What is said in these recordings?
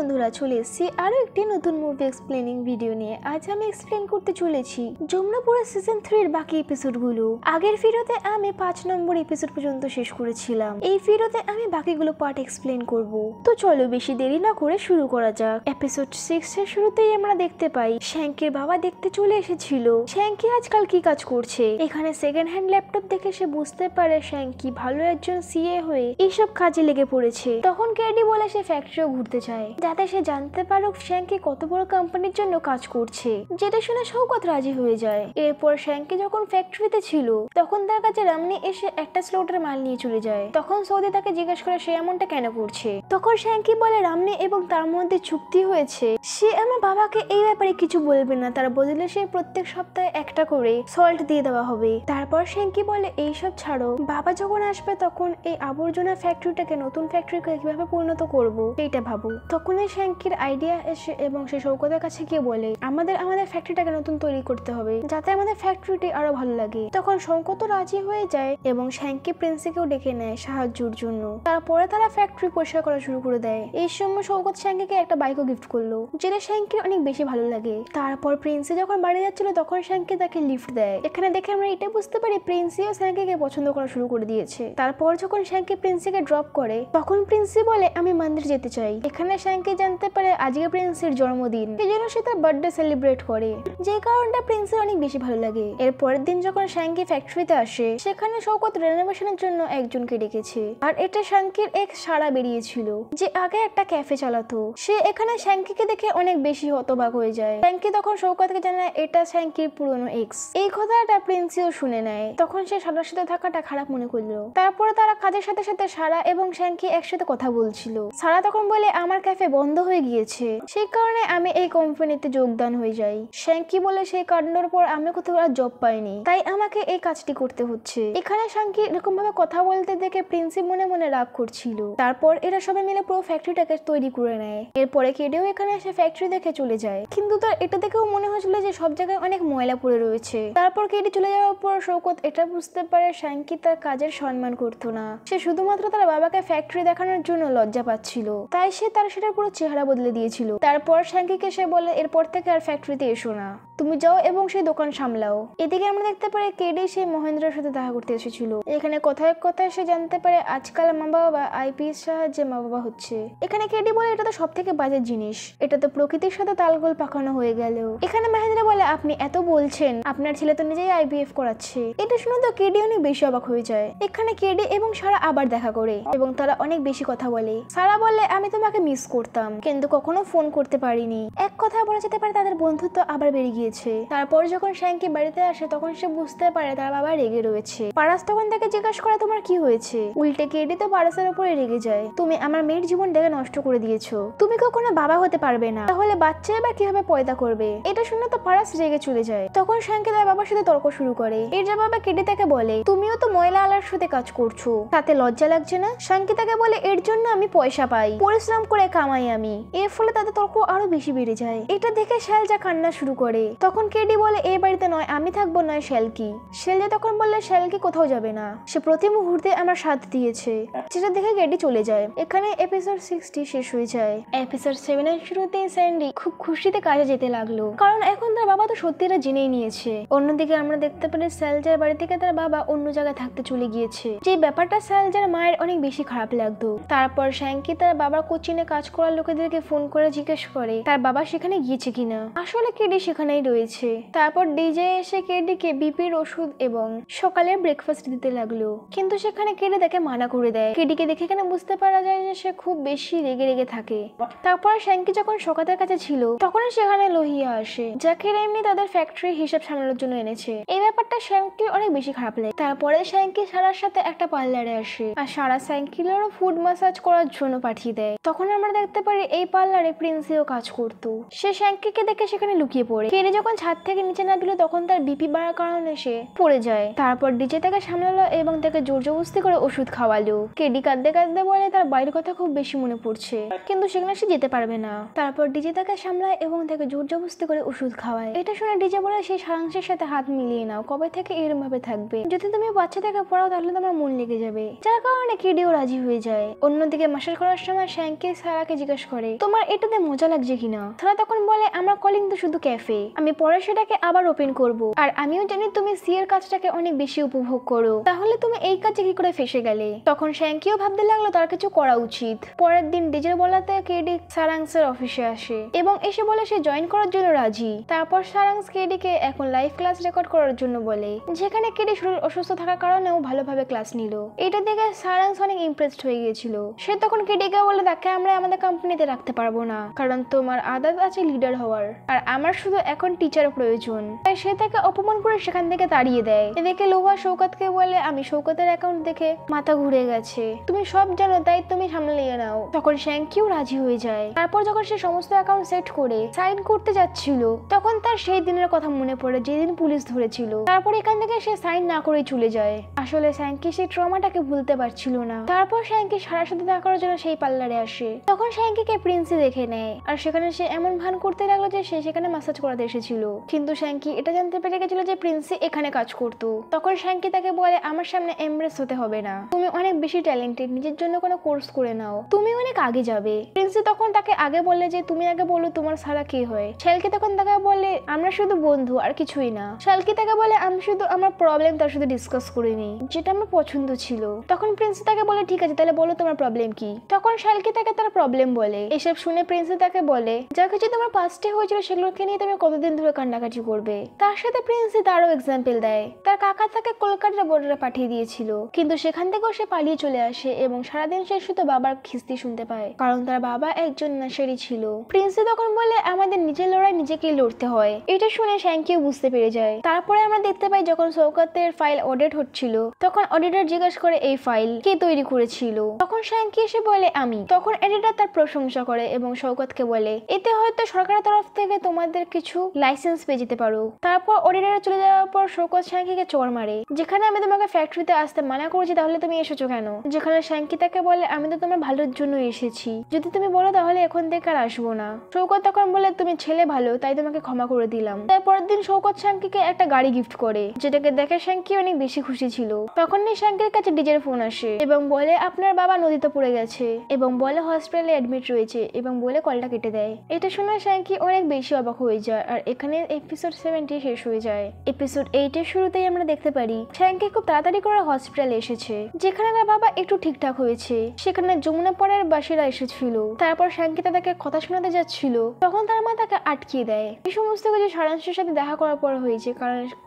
বন্ধুরা, চলে এসেছি আরো একটি নতুন মুভি এক্সপ্লেনিং ভিডিও নিয়ে। আজ আমি এক্সপ্লেন করতে চলেছি যমুনাপুরের সিজন 3 এর বাকি এপিসোডগুলো। আগের ভিডিওতে আমি 5 নম্বর এপিসোড পর্যন্ত শেষ করেছিলাম। এই ভিডিওতে আমি বাকিগুলো পার্ট এক্সপ্লেন করব। তো চলো বেশি দেরি না করে শুরু করা যাক। এপিসোড 6 এর শুরুতেই আমরা দেখতে পাই শ্যাঙ্কির বাবা দেখতে চলে এসেছিল শ্যাঙ্কি আজকাল কি কাজ করছে। এখানে সেকেন্ড হ্যান্ড ল্যাপটপ দেখে সে বুঝতে পারে শ্যাঙ্কি ভালো একজন সিএ হয়ে এইসব কাজে লেগে পড়েছে। তখন কেডি বলে সে ফ্যাক্টরিও ঘুরতে চায় যাতে সে জানতে পারুক শ্যাঙ্কি কত বড় কোম্পানির জন্য কাজ করছে, যেটা শুনে শওকত রাজি হয়ে যায়। এরপর শ্যাঙ্কি যখন ফ্যাক্টরিতে ছিল তখন তার কাছে রামনি এসে একটা স্লটের মাল নিয়ে চলে যায়। তখন সৌদি তাকে জিজ্ঞেস করে সে এমনটা কেন করছে। তখন শ্যাঙ্কি বলে রামনি এবং তার মধ্যে চুক্তি হয়েছে সে আমার বাবাকে এই ব্যাপারে কিছু বলবে না, তার বদলে সে প্রত্যেক সপ্তাহে একটা করে সল্ট দিয়ে দেওয়া হবে। তারপর শ্যাঙ্কি বলে এইসব ছাড়ো, বাবা যখন আসবে তখন এই আবর্জনা ফ্যাক্টরিটাকে নতুন ফ্যাক্টরিকে কিভাবে পরিণত করব এইটা ভাবো। তখন শ্যাঙ্কির আইডিয়া এসে এবং সে শওকতের কাছে গিয়ে বলে আমাদের ফ্যাক্টরিটাকে নতুন তৈরি করতে হবে যাতে আমাদের ফ্যাক্টরিটি আরো ভালো লাগে। তখন শওকত রাজি হয়ে যায় এবং শ্যাঙ্কি প্রিন্সিকেও ডেকে নেয় সাহায্যের জন্য। তারপরে তারা ফ্যাক্টরি পরিষ্কার করা শুরু করে দেয়। এই সময় শওকত শ্যাঙ্কিকে একটা বাইকও গিফট করলো যেটা শ্যাঙ্কির অনেক বেশি ভালো লাগে। তারপর প্রিন্সি যখন বাড়ি যাচ্ছিল তখন শ্যাঙ্কি তাকে লিফট দেয়। এখানে দেখে আমরা এটা বুঝতে পারি প্রিন্সিও শ্যাঙ্কিকে পছন্দ করা শুরু করে দিয়েছে। তারপর যখন শ্যাঙ্কি প্রিন্সিকে ড্রপ করে তখন প্রিন্সি বলে আমি মন্দির যেতে চাই। এখানে শ্যাঙ্কি জানতে পারে আজকে প্রিন্সির জন্মদিন, এই জন্য সে তার বার্থডে সেলিব্রেট করে, যে কারণটা প্রিন্সির অনেক বেশি ভালো লাগে। এর পরের দিন যখন শ্যাঙ্কি ফ্যাক্টরিতে আসে সেখানে শওকত রেনোভেশনের জন্য একজনকে ডেকেছে। আর এটা শ্যাঙ্কির এক সারা বেরিয়েছিল যে আগে একটা ক্যাফে চালাতো। সে এখানে শ্যাঙ্কিকে দেখে অনেক বেশি হতবাক হয়ে যায়। শ্যাঙ্কি তখন শওকতকে জানায় এটা শ্যাঙ্কির পুরনো এক্স। এই কথাটা প্রিন্সিও শুনে নেয়। তখন সে সারার সাথে থাকাটা খারাপ মনে করলো। তারপরে তারা কাজের সাথে সাথে সারা এবং শ্যাঙ্কি একসাথে কথা বলছিল। সারা তখন বলে আমার ক্যাফে বন্ধ হয়ে গিয়েছে, সেই কারণে আমি এই কোম্পানিতে যোগদান হয়ে যাই। শ্যাঙ্কি বলে সেই কাণ্ডর পর আমি কোথাও আর জব পাইনি, তাই আমাকে এই কাজটি করতে হচ্ছে। এখানে শ্যাঙ্কি এরকম ভাবে কথা বলতে দেখে প্রিন্সি মনে মনে রাগ করছিল। তারপর এরা সবাই মিলে পুরো ফ্যাক্টরিটাকে তৈরি করে নেয়। এরপরে কেডেও এখানে এসে ফ্যাক্টরি দেখে চলে যায়, কিন্তু তার এটা দেখেও মনে হচ্ছিল যে সব জায়গায় অনেক ময়লা পড়ে রয়েছে। তারপর কেডি চলে যাওয়ার পর শওকত এটা বুঝতে পারে শ্যাঙ্কি তার কাজের সম্মান করতো না, সে শুধুমাত্র তার বাবাকে ফ্যাক্টরি দেখানোর জন্য লজ্জা পাচ্ছিল, তাই সে তার সেটার পুরো চেহারা বদলে দিয়েছিল। তারপর শ্যাঙ্কিকে সে বলে এরপর থেকে আর ফ্যাক্টরিতে এসো না, তুমি যাও এবং সেই দোকান সামলাও। এদিকে আমরা দেখতে পারি কেডি সে মহেন্দ্রের সাথে দেখা করতে এসেছিল। এখানে কথায় কথায় সে জানতে পারে আজকাল মা বাবা আইপিএস সাহায্যে মা বাবা হচ্ছে। এখানে কেডি বলে এটা তো সব থেকে বাজে জিনিস, এটা তো প্রকৃতির সাথে তালগোল পাকানো হয়ে গেল। এখানে মহেন্দ্র বলে আপনি এত বলছেন, আপনার ছেলে তো নিজেই আইভিএফ করাচ্ছে। এটা শুনে তো কেডি অনেক বেশি অবাক হয়ে যায়। এখানে কেডি এবং সারা আবার দেখা করে এবং তারা অনেক বেশি কথা বলে। সারা বলে আমি তোমাকে মিস করতাম কিন্তু কখনো ফোন করতে পারিনি। এক কথা বলা যেতে পারে তাদের বন্ধুত্ব আবার বেড়ে গিয়েছে। তারপর যখন শ্যাঙ্কি বাড়িতে আসে তখন সে বুঝতে পারে তার বাবা রেগে রয়েছে। পারাস তখন তাকে জিজ্ঞাসা করে তোমার কি হয়েছে। উল্টে কেডি তো পারাসের উপরে রেগে যায়, তুমি আমার মেয়ের জীবনটাকে নষ্ট করে দিয়েছো, তুমি কখনো বাবা হতে পারবে না, তাহলে বাচ্চা এবার কিভাবে পয়দা করবে। এটা শুনে তো পারাস রেগে চলে যায়। তখন শ্যাঙ্কি তার বাবার সাথে তর্ক শুরু করে। এর জবাবে কেডি তাকে বলে তুমিও তো ময়লা আলার সাথে কাজ করছো, তাতে লজ্জা লাগছে না। শ্যাঙ্কি তাকে বলে এর জন্য আমি পয়সা পাই, পরিশ্রম করে কামাই আমি। এর ফলে তাদের তর্ক আরো বেশি বেড়ে যায়। এটা দেখে শ্যালজা কান্না শুরু করে। তখন কেডি বলে এই বাড়িতে নয় আমি থাকবো, নয় শ্যালকি। শ্যালজা তখন বললে শ্যালকি কোথাও যাবে না, সে প্রতি মুহূর্তে আমার সাথ দিয়েছে, যেটা দেখে কেডি চলে যায়। এখানে এপিসোড 60 শেষ হয়ে যায়। এপিসোড 7 এর শুরুতেই স্যান্ডি খুব খুশিতে কাজে যেতে লাগলো, কারণ এখন তার বাবা তো সত্যিটা জেনেই নিয়েছে। অন্যদিকে আমরা দেখতে পারি শ্যালজার বাড়ি থেকে তার বাবা অন্য জায়গায় থাকতে চলে গিয়েছে, যে ব্যাপারটা শ্যালজার মায়ের অনেক বেশি খারাপ লাগতো। তারপর শ্যাঙ্কি তার বাবার কোচিনে কাজ করার লোকেদেরকে ফোন করে জিজ্ঞেস করে তার বাবা সেখানে গিয়েছে কিনা। আসলে কেডি সেখানেই রয়েছে। তারপর ডিজে এসে কেডিকে বিপির ওষুধ এবং সকালের ব্রেকফাস্ট দিতে লাগলো, কিন্তু সেখানে কেডি তাকে মানা করে দেয়। কেডিকে দেখে এখানে বুঝতে পারা যায় যে সে খুব বেশি রেগে থাকে। তারপর শ্যাঙ্কি যখন শওকতের কাছে ছিল তখন সেখানে লোহিয়া আসে, যাকে এমনি তাদের ফ্যাক্টরি হিসাব সামলানোর জন্য এনেছে। এই ব্যাপারটা শ্যাঙ্কি অনেক বেশি খারাপ লাগে। তারপরে শ্যাঙ্কি সারার সাথে একটা পার্লারে আসে আর সারা শ্যাঙ্কিলেরও ফুড ম্যাসাজ করার জন্য পাঠিয়ে দেয়। তখন আমরা দেখতে পারি এই পার্লারে প্রিন্সিও কাজ করতো। সে শ্যাঙ্কিকে দেখে সেখানে লুকিয়ে পড়ে। কেডি যখন ছাদ থেকে নিচে নামলো তখন তার বিপি বাড়ার কারণে সে পড়ে যায়। তারপর ডিজে তাকে সামলালো এবং তাকে জোর জবরদস্তি করে ওষুধ খাওয়ালো। কেডি কাঁদতে কাঁদতে বলে তার বাড়ির কথা খুব বেশি মনে পড়ছে, কিন্তু সেখানে সে যেতে পারবে না। তারপর ডিজে তাকে সামলায় এবং তাকে জোর জবরদস্তি করে ওষুধ খাওয়ায়। এটা শুনে ডিজে বলে সেই সারাংশের সাথে হাত মিলিয়ে নাও, কবে থেকে এরকম ভাবে থাকবে, যদি তুমি বাচ্চাটাকে পড়াও তাহলে তোমার মন লেগে যাবে, যার কারণে কেডিও রাজি হয়ে যায়। অন্যদিকে মাসাজ করার সময় শ্যাঙ্কি সারাকে জিজ্ঞাসা করে তোমার এটাতে মজা লাগছে কিনা। সারা তখন বলে আমার কলিং তো শুধু ক্যাফে, আমি পরে সেটাকে আবার ওপেন করব, আর আমিও জানি তুমি সি এর কাজটাকে অনেক বেশি উপভোগ করো, তাহলে তুমি এই কাজে কি করে ফেসে গেলে। তখন শ্যাঙ্কিও ভাবতে লাগলো তার কিছু করা উচিত। পরের দিন ডিজের বলাতে কেডি সারাংসের অফিসে আসে এবং এসে বলে সে জয়েন করার জন্য রাজি। তারপর সারাংস কেডিকে এখন লাইভ ক্লাস রেকর্ড করার জন্য বলে, যেখানে কেডি শরীর অসুস্থ থাকার কারণেও ভালোভাবে ক্লাস নিল। এটা দেখে সারাংস অনেক ইমপ্রেসড হয়ে গিয়েছিল। সে তখন কেডিকে বলে তাকে আমরা আমাদের কোম্পানিতে রাখতে পারবো না, কারণ তোমার আদাত আছে লিডার হওয়ার, আর আমার শুধু এখন টিচার প্রয়োজন। তাই সে তাকে অপমান করে সেখান থেকে তাড়িয়ে দেয়। এদিকে লোহা শৌকতকে বলে আমি শৌকতের অ্যাকাউন্ট দেখে মাথা ঘুরে গেছে, তুমি সব জানো তাই তুমি সামলিয়ে নাও। তখন শ্যাঙ্কিও রাজি হয়ে যায়। তারপর যখন সে সমস্ত অ্যাকাউন্ট সেট করে সাইন করতে যাচ্ছিল তখন তার সেই দিনের কথা মনে পড়ে যেদিন পুলিশ ধরেছিল। তারপর এখান থেকে সে সাইন না করে চলে যায়। আসলে শ্যাঙ্কি সেই ট্রমাটাকে ভুলতে পারছিল না। তারপর শ্যাঙ্কি সারার সাথে দেখা করার জন্য সেই পার্লারে আসে। তখন শ্যাঙ্কিকে প্রিন্সি দেখে নেয়, আর সেখানে সে এমন ভান করতে লাগলো যে সে সেখানে মাসাজ করাতে এসেছিল। কিন্তু শ্যাঙ্কি এটা জানতে পেরে গেছিল যে প্রিন্সি এখানে কাজ করতো। তখন শ্যাঙ্কি তাকে বলে আমার সামনে এমব্রেস হতে হবে না, তুমি অনেক বেশি ট্যালেন্টেড, নিজের জন্য কোনো কোর্স করে নাও, তুমি অনেক আগে যাবে। প্রিন্সি তখন তাকে আগে বলে যে তুমি আগে বলো তোমার সারা কি হয়। শ্যালকি তখন তাকে বলে আমরা শুধু বন্ধু আর কিছুই না। শ্যালকি তাকে বলে আমি শুধু আমার প্রবলেম তার সাথে ডিসকাস করিনি, যেটা আমার পছন্দ ছিল। তখন প্রিন্সি তাকে বলে ঠিক আছে তাহলে বলো তোমার প্রবলেম কি। তখন শ্যালকি তাকে তার প্রবলেম বলে। এসব শুনে প্রিন্সি তাকে বলে যা কিছু তোমার পাস্টে হয়েছিল সেগুলোকে নিয়ে তুমি কতদিন ধরে কান্নাকাটি করবে। তার সাথে প্রিন্সি তারও এক্সাম্পল দেয়, তার কাকা তাকে কলকাতার বর্ডারে পাঠিয়ে দিয়েছিল, কিন্তু সেখান থেকেও সে পালিয়ে চলে আসে এবং সারাদিন সে শুধু বাবার খিস্তি শুনতে পায়, কারণ তার বাবা একজন নেশারি ছিল। প্রিন্সি তখন বলে আমাদের নিজের লড়াই নিজেকেই লড়তে হয়। এটা শুনে শ্যাঙ্কিও বুঝতে পেরে যায়। তারপরে আমরা দেখতে পাই যখন শৌকতের ফাইল অডিট হচ্ছিল তখন অডিটর জিজ্ঞাসা করে এই ফাইল কে তৈরি করেছিল। তখন শ্যাঙ্কি এসে বলে আমি। তখন এডিটর তার প্রশংসা করে এবং শৌকতকে বলে এতে হয়তো সরকারের তরফ থেকে তোমাদের কিছু লাইসেন্স পেয়ে যেতে পারো। তারপর অডিটর চলে যাওয়ার পর শৌকত শ্যাঙ্কিকে চড় মারে, যেখানে আমি তোমাকে ফ্যাক্টরিতে আসতে মানা করেছি তাহলে তুমি এসেছো কেন। যেখানে শ্যাঙ্কি তাকে বলে আমি তো তোমার ভালোর জন্য এসেছি, যদি তুমি বলো তাহলে এখন থেকে আর আসবো না। শৌকত তখন বলে তুমি ছেলে ভালো তাই তোমাকে ক্ষমা করে দিলাম। তারপরের দিন শৌকত শ্যাঙ্কিকে একটা গাড়ি গিফট করে, যেটাকে দেখে শ্যাঙ্কি অনেক বেশি খুশি ছিল। তখনই শ্যাঙ্কির কাছে ডিজের ফোন আসে এবং বলে আপনার বাবা নদীতে পড়ে গেছে এবং বলে হসপিটালে অ্যাডমিট রয়েছে এবং বলে কলটা কেটে দেয়। এটা শুনে শ্যাঙ্কি অনেক বেশি অবাক হয়ে যায়। আর এখানে এপিসোড 7 শেষ হয়ে যায়। এপিসোড 8 এর শুরুতেই আমরা দেখতে পারি শ্যাঙ্কি খুব তাড়াতাড়ি করে হসপিটালে এসেছে, যেখানে তার বাবা একটু ঠিকঠাক হয়েছে। সেখানে যমুনা পাড়ার বাসীরা এসেছিল। তারপর শ্যাঙ্কি তাদেরকে কথা শোনাতে যাচ্ছিল তখন তার মা তাকে আটকিয়ে দেয়। এই সমস্ত কিছু সারাংশের সাথে দেখা করার পর হয়েছে,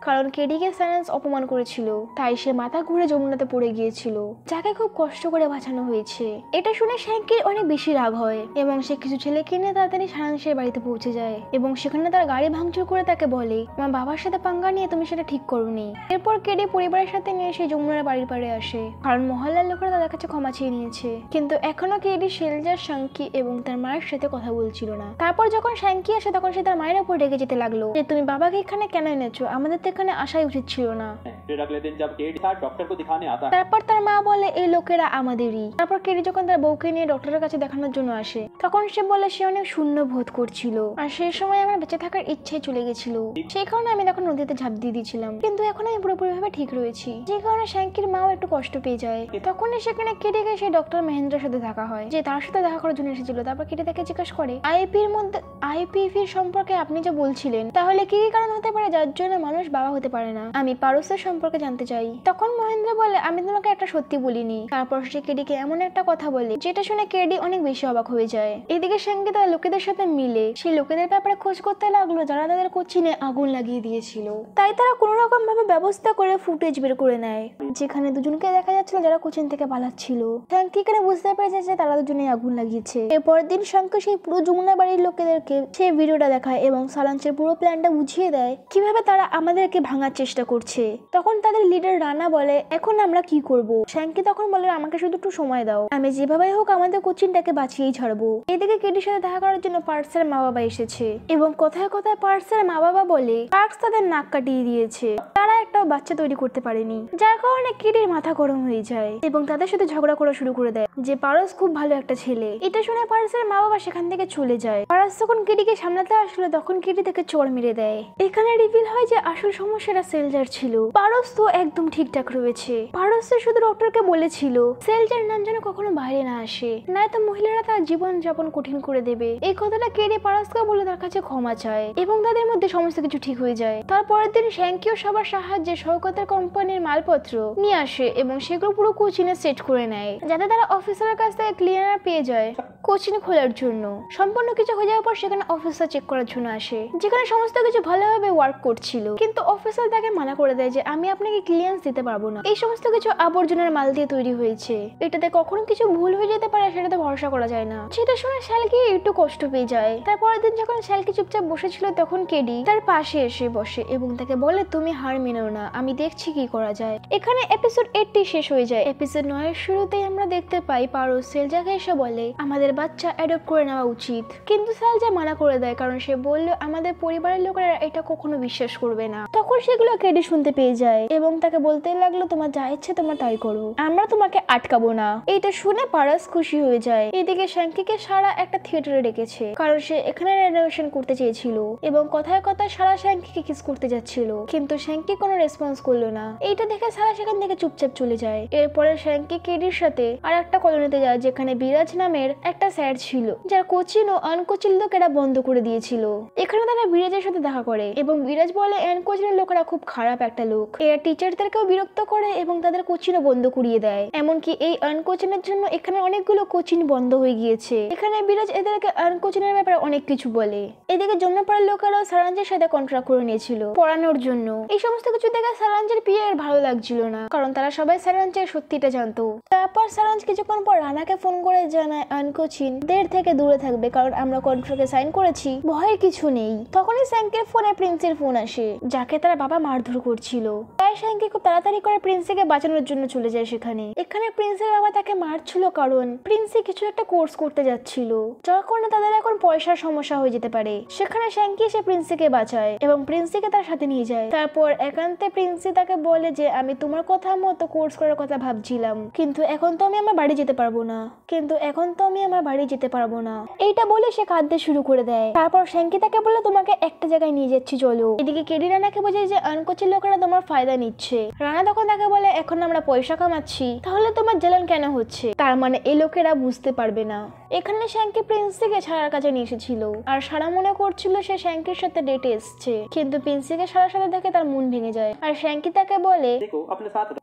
কারণ কেডিকে সারাংশ অপমান করেছিল, তাই সে মাথা ঘুরে যমুনাতে পড়ে গিয়েছিল, যাকে খুব কষ্ট করে বাঁচানো হয়েছে। এটা শুনে শ্যাঙ্কির অনেক বেশি রাগ হয় এবং সে কিছু ছেলেকে নিয়ে তাড়াতাড়ি সারাংশের বাড়িতে পৌঁছে যায় এবং সেখানে তার গাড়ি ভাঙচুর করে তাকে বলে আমার বাবার সাথে পাঙ্গা নিয়ে তুমি সেটা ঠিক করোনি। এরপর কেডি পরিবারের সাথে নিয়ে সে যমুনার বাড়ির পাড়ে আসে, কারণ মহল্লার লোকেরা তাদের কাছে ক্ষমা চেয়ে নিয়েছে। কিন্তু এখনো কেডি শেলজার শ্যাঙ্কি এবং তার মায়ের সাথে কথা বলছিল না। তারপর যখন শ্যাঙ্কি আসে তখন সে তার মায়ের উপর রেগে যেতে লাগলো যে তুমি বাবাকে এখানে কেন এনেছো, আমাদের তো এখানে আসাই উচিত ছিল না। তারপর তার মা বলে এই লোকেরা আমাদেরই। তারপর কেডি যখন তার বউকে নিয়ে ডক্টরের কাছে দেখানোর জন্য আসে তখন সে বলে সে অনেক শূন্য বোধ করছিল, আর সেই সময় আমার বেঁচে থাকার ইচ্ছে চলে গেছিল, সেই কারণে আমি তখন নদীতে ঝাঁপ দিয়ে দিয়েছিলাম, কিন্তু এখন আমি পুরোপুরি ভাবে ঠিক রয়েছি। যে কারণে শ্যাঙ্কির মাও একটু কষ্ট পেয়ে যায়। তখনই সেখানে কেডিকে সেই ডক্টর মহেন্দ্রের সাথে দেখা হয়, যে তার সাথে দেখা করার জন্য এসেছিল। তারপর কেডি তাকে জিজ্ঞাসা করে আইপিভির সম্পর্কে আপনি যে বলছিলেন তাহলে কি কারণ হতে পারে যার জন্য মানুষ বাবা হতে পারে না, আমি পারসের সম্পর্কে জানতে চাই। তখন মহেন্দ্র বলে আমি তোমাকে একটা সত্যি বলিনি। তারপর সে কেডিকে এমন একটা কথা বলে যেটা শুনে কেডি অনেক বেশি অবাক হয়ে যায়। এদিকে শ্যাঙ্কি তার লোকেদের সাথে মিলে সেই লোকেদের ব্যাপারে খোঁজ করতে লাগলো যারা তাদের কোচিনে আগুন লাগিয়ে দিয়েছিল। তাই তারা কোনো রকম ভাবে ব্যবস্থা করে ফুটেজ বের করে নেয়, যেখানে দুজনকে দেখা যাচ্ছিল যারা কোচিন থেকে পালাচ্ছিল। শ্যাঙ্কি এখানে বুঝতে পেরেছে যে তারা দুজনে আগুন লাগিয়েছে। এরপর দিন শ্যাঙ্কি সেই পুরো যমুনা বাড়ির লোকেদেরকে সেই ভিডিওটা দেখায় এবং সারাংশের পুরো প্ল্যানটা বুঝিয়ে দেয় কিভাবে তারা আমাদেরকে ভাঙার চেষ্টা করছে। তখন তাদের লিডার রানা বলে এখন আমরা কি করব। শ্যাঙ্কি তখন বলে আমাকে শুধু একটু সময় দাও, আমি যেভাবে হোক আমাদের কোচিনটাকে বাঁচিয়েই ছাড়বো। এদিকে কেডির সাথে দেখা করার জন্য পার্কসের মা বাবা এসেছে এবং কথায় কথায় পার্কসের মা বাবা বলে পার্কস তাদের নাক কাটিয়ে দিয়েছে, তারা একটা বাচ্চা তৈরি করতে পারেনি, যার কারণে কেডির মাথা গরম হয়ে যায় এবং তাদের সাথে ঝগড়া করা শুরু করে দেয় যে পারস খুব ভালো একটা ছেলে। এটা শুনে পার্কসের মা বাবা সেখান থেকে চলে যায়। পারস যখন কেডিকে সামলাতে আসলো তখন কেডি তাকে চড় মেরে দেয়। এখানে রিভিল হয় যে আসল সমস্যাটা সেলজার ছিল, পারস তো একদম ঠিকঠাক রয়েছে। পারস শুধু ডক্টরকে বলেছিল সেলজার নাম যেন কখনো বাইরে না আসে, নয়তো মহিলারা তার জীবন যাপন কঠিন করে দেবে। এই কথাটা কেড়ে পারাসকে বলে তার কাছে ক্ষমা চায় এবং তাদের মধ্যে সমস্ত কিছু ঠিক হয়ে যায়। তারপরের দিন শ্যাঙ্কিও সবার সাহায্যে শওকতের কোম্পানির মালপত্র নিয়ে আসে এবং সেগুলো পুরো কোচিনে সেট করে নেয় যাতে তারা অফিসারের কাছ থেকে ক্লিয়ার পেয়ে যায় কোচিন খোলার জন্য। সম্পূর্ণ কিছু হয়ে যাওয়ার পর সেখানে অফিসার চেক করার জন্য আসে, যেখানে সমস্ত কিছু ভালোভাবে ওয়ার্ক করছিল, কিন্তু অফিসার তাকে মানা করে দেয় যে আমি আপনাকে ক্লিয়ারেন্স দিতে পারবো না, এই সমস্ত কিছু আবর্জনার মাল দিয়ে তৈরি হয়েছে, এটাতে কখনো কিছু ভুল হয়ে যেতে পারে সেটাতে ভরসা করা যায় না। সেটা শুনে শ্যালকি একটু কষ্ট পেয়ে যায়। তারপরের দিন যখন শ্যালকি চুপচাপ বসেছিল তখন কেডি তার পাশে এসে বসে এবং তাকে বলে তুমি হার মেনো না, আমি দেখছি কি করা যায়। এখানে এপিসোড 8 শেষ হয়ে যায়। এপিসোড 9 এর শুরুতেই আমরা দেখতে পাই পারস সেলজাকে এসে বলে আমাদের বাচ্চা অ্যাডপ্ট করে নেওয়া উচিত, কিন্তু সেলজা মানা করে দেয় কারণ সে বলল আমাদের পরিবারের লোকেরা এটা কখনো বিশ্বাস করবে না। তখন সেগুলো কেডি শুনতে পেয়ে যায় এবং তাকে বলতে লাগলো তোমার যা ইচ্ছে তোমার তাই করো, আমরা তোমাকে আটকাবো না। এইটা শুনে পারস খুশি হয়ে যায়। এদিকে শ্যাঙ্কিকে সারা একটা থিয়েটারে ডেকেছে কারণ সে এখানে রেনোভেশন করতে চেয়েছিল এবং কথায় কথায় সারা শ্যাঙ্কিকে কিস করতে যাচ্ছিল, কিন্তু শ্যাঙ্কি কোনো রেসপন্স করলো না। এইটা দেখে সারা সেখান থেকে চুপচাপ চলে যায়। এরপরে শ্যাঙ্কি কেডির সাথে আর একটা কলোনিতে যায় যেখানে বিরাজ নামের একটা স্যার ছিল যার কোচিন ও আনকোচিন লোকেরা বন্ধ করে দিয়েছিল। এখানে তারা বিরাজের সাথে দেখা করে এবং বিরাজ বলে আনকোচিনের লোকেরা খুব খারাপ একটা লোক, এরা টিচারদেরকেও বিরক্ত করে এবং তাদের কোচিনও বন্ধ করিয়ে দেয়। এমনকি এই আনকোচিনের জন্য এখানে অনেকগুলো কোচিন বন্ধ হয়ে গিয়েছে। এখানে বিরাজ এদেরকে আনকোচিনের ব্যাপারে অনেক কিছু বলে। এদিকে যমুনাপাড়ার লোকেরাও সারাঞ্জের সাথে কন্ট্রাক্ট করে নিয়েছিল পড়ানোর জন্য। এই সমস্ত কিছু দেখে সারাঞ্জের পিয়ার ভালো লাগছিল না কারণ তারা সবাই সারাঞ্জের সত্যিটা জানতো। তারপর সারাঞ্জ কিছুক্ষণ পর রানাকে ফোন করে জানায় আনকোচিন দের থেকে দূরে থাকবে কারণ আমরা কন্ট্রাক্টে সাইন করেছি, ভয়ের কিছু নেই। তখনই স্যাঙ্কের ফোনে প্রিন্সের ফোন আসে যাকে তার বাবা মারধর করছিল। তাই স্যাঙ্কি খুব তাড়াতাড়ি করে প্রিন্সিকে বাঁচানোর জন্য চলে যায় সেখানে। এখানে প্রিন্সের বাবা তাকে মারছিল কারণ প্রিন্সি কিছু একটা কোর্স করতে যাচ্ছিল যার কারণে তাদের এখন পয়সার সমস্যা হয়ে যেতে পারে। সেখানে স্যাঙ্কি এসে প্রিন্সিকে বাঁচায় এবং প্রিন্সিকে তার সাথে নিয়ে যায়। তারপর একান্তে প্রিন্সি তাকে বলে যে আমি তোমার কথা মতো কোর্স করার কথা ভাবছিলাম, কিন্তু এখন তো আমি আমার বাড়ি যেতে পারবো না। এইটা বলে সে কাঁদতে শুরু করে দেয়। তারপর স্যাঙ্কি তাকে বলে তোমাকে একটা জায়গায় নিয়ে যাচ্ছি চলো। এদিকে কেডি রানাকে বোঝে যে আনকোচিন লোকেরা তোমার ফায়দা নিচ্ছে। রানা তখন তাকে বলে এখন আমরা পয়সা কামাচ্ছি, তাহলে তোমার জ্বালান কেন হচ্ছে? তার মানে এই লোকেরা বুঝতে পারবে না। এখানে শ্যাঙ্কি প্রিন্সিকে সারার কাছে নিয়ে এসেছিল আর সারা মনে করছিল সে শ্যাঙ্কির সাথে ডেটে এসছে, কিন্তু প্রিন্সিকে সারার সাথে দেখে তার মন ভেঙে যায় আর শ্যাঙ্কি তাকে বলে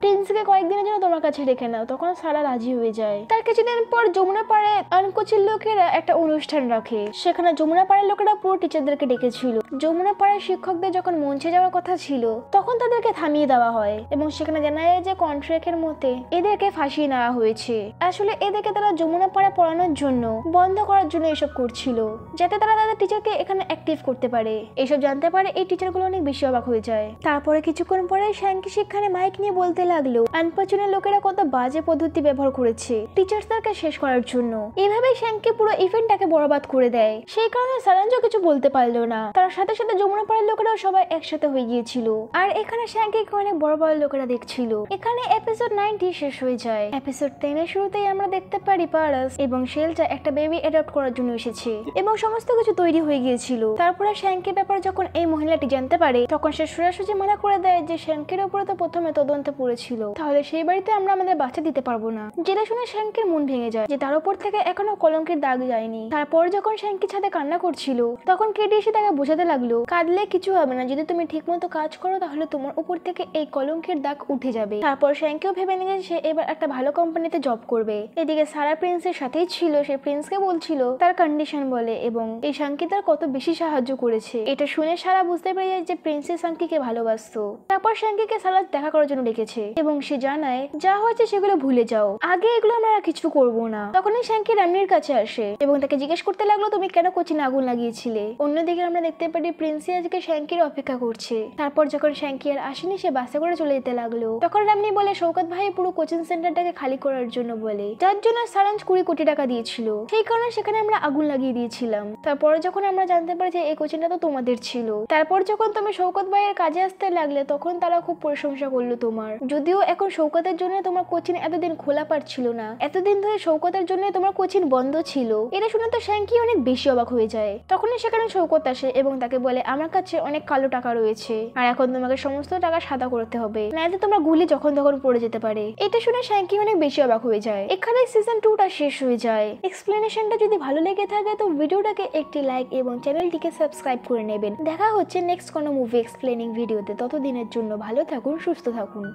প্রিন্সিকে কয়েকদিনের জন্য তোমার কাছে রেখে নাও। তখন সারা রাজি হয়ে যায়। তার কিছুদিন পর যমুনাপাড়ে আনকোচিন লোকেরা একটা অনুষ্ঠান রাখে। সেখানে যমুনাপাড়ার লোকেরা পুরো টিচারদেরকে ডেকেছিল। যমুনাপাড়ার শিক্ষকদের যখন মঞ্চে যাওয়ার কথা ছিল তখন তাদেরকে থামিয়ে দেওয়া হয় এবং সেখানে জানা যায় যে কন্ট্রাক্টের মতে এদেরকে ফাঁসিয়ে নেওয়া হয়েছে। আসলে এদেরকে তারা যমুনাপাড়া পড়ানোর জন্য বন্ধ করার জন্য এসব করছিল যাতে তারা তাদের টিচারকে এখানে অ্যাক্টিভ করতে পারে। এসব জানতে পারে এই টিচারগুলো অনেক বেশি অবাক হয়ে যায়। তারপরে কিছুক্ষণ পরে শ্যাঙ্কি সেখানে মাইক নিয়ে বলতে লাগলো আনপছনের লোকেরা কত বাজে পদ্ধতি ব্যবহার করেছে টিচার্সদেরকে শেষ করার জন্য। এভাবে শ্যাঙ্কি পুরো ইভেন্টটাকে বরবাদ করে দেয়। সেই কারণে সারাঞ্জও কিছু বলতে পারলো না। তার সাথে সাথে যমুনাপাড়ার লোকেরাও সবাই একসাথে হয়ে গিয়েছিল আর এখানে শ্যাঙ্কিকে অনেক বড় বড় লোকেরা দেখছিল। এখানে এপিসোড 9 শেষ হয়ে যায়। এপিসোড 10 এর শুরুতেই আমরা দেখতে পারি পারাস এবং শেলজা একটা বেবি অ্যাডপ্ট করার জন্য এসেছে এবং সমস্ত কিছু তৈরি হয়ে গিয়েছিল। তারপরে শ্যাঙ্কির ব্যাপারে যখন এই মহিলাটি জানতে পারে তখন সে সোজাসুজি মানা করে দেয় যে শ্যাঙ্কির উপরে তো প্রথমে তদন্তে পড়েছিল, তাহলে সেই বাড়িতে আমরা আমাদের বাচ্চা দিতে পারবো না। যেটা শুনে শ্যাঙ্কির মন ভেঙে যায় যে তার উপর থেকে এখনো কলঙ্কের দাগ যায়নি। তারপর যখন শ্যাঙ্কি ছাদে কান্না করছিল তখন কেডি এসে তাকে বোঝাতে লাগলো কাঁদলে কিছু হবে না, যদি তুমি ঠিক মতো কাজ করো তাহলে তোমার উপর থেকে এই কলঙ্কের দাগ উঠে যাবে। তারপর শ্যাঙ্কিও ভেবে নিয়ে সে এবার একটা ভালো কোম্পানিতে জব করবে। এদিকে সারা প্রিন্সের সাথেই ছিল, সে প্রিন্সকে বলছিল তার কন্ডিশন বলে এবং এই শ্যাঙ্কি তার কত বেশি সাহায্য করেছে। এটা শুনে সারা বুঝতে পেরে যায় যে প্রিন্সেস শ্যাঙ্কিকে ভালোবাসতো। তারপর শ্যাঙ্কিকে সারা দেখা করার জন্য ডেকেছে এবং সে জানায় যা হয়েছে সেগুলো ভুলে যাও, আগে এগুলো আমরা কিছু করবো না। তখনই শ্যাঙ্কি রামনির কাছে আসে এবং তাকে জিজ্ঞেস করতে লাগলো তুমি কেন কোচিনে আগুন লাগিয়েছিলে। অন্যদিকে আমরা দেখতে পারি প্রিন্সি আজকে শ্যাঙ্কির অপেক্ষা করছে। তারপর যখন শ্যাঙ্কি আর আসেনি সে বাসে করে চলে যেতে লাগলো। তখন রামনি বলে শওকত ভাই পুরো কোচিং সেন্টারটাকে খালি করার জন্য বলে, যার জন্য সারাঞ্জ 20 কোটি টাকা দিয়েছিল, সেই কারণে সেখানে আমরা আগুন লাগিয়ে দিয়েছিলাম। তারপর যখন আমরা জানতে পারি যে এই কোচিংটা তো তোমাদের ছিল, তারপর যখন তুমি শওকত ভাইয়ের কাজে আসতে লাগলে তখন তারা খুব প্রশংসা করলো তোমার। যদিও এখন শওকতের জন্য তোমার কোচিং এতদিন খোলা পারছিল না, এতদিন ধরে শওকতের জন্য তোমার কোচিং কিছুদিন বন্ধ ছিল। এটা শুনে তো শ্যাঙ্কি অনেক বেশি অবাক হয়ে যায়। তখনই সেখানে শৌকত আসে এবং তাকে বলে আমার কাছে অনেক কালো টাকা রয়েছে আর এখন তোমাকে সমস্ত টাকা সাদা করতে হবে, নাইলে তোমরা গুলি যখন তখন পড়ে যেতে পারে। এটা শুনে শ্যাঙ্কি অনেক বেশি অবাক হয়ে যায়। এখানে সিজন 2টা শেষ হয়ে যায়। এক্সপ্লেনেশনটা যদি ভালো লেগে থাকে তো ভিডিওটাকে একটি লাইক এবং চ্যানেলটিকে সাবস্ক্রাইব করে নেবেন। দেখা হচ্ছে নেক্সট কোনো মুভি এক্সপ্লেনিং ভিডিওতে। ততদিনের জন্য ভালো থাকুন, সুস্থ থাকুন।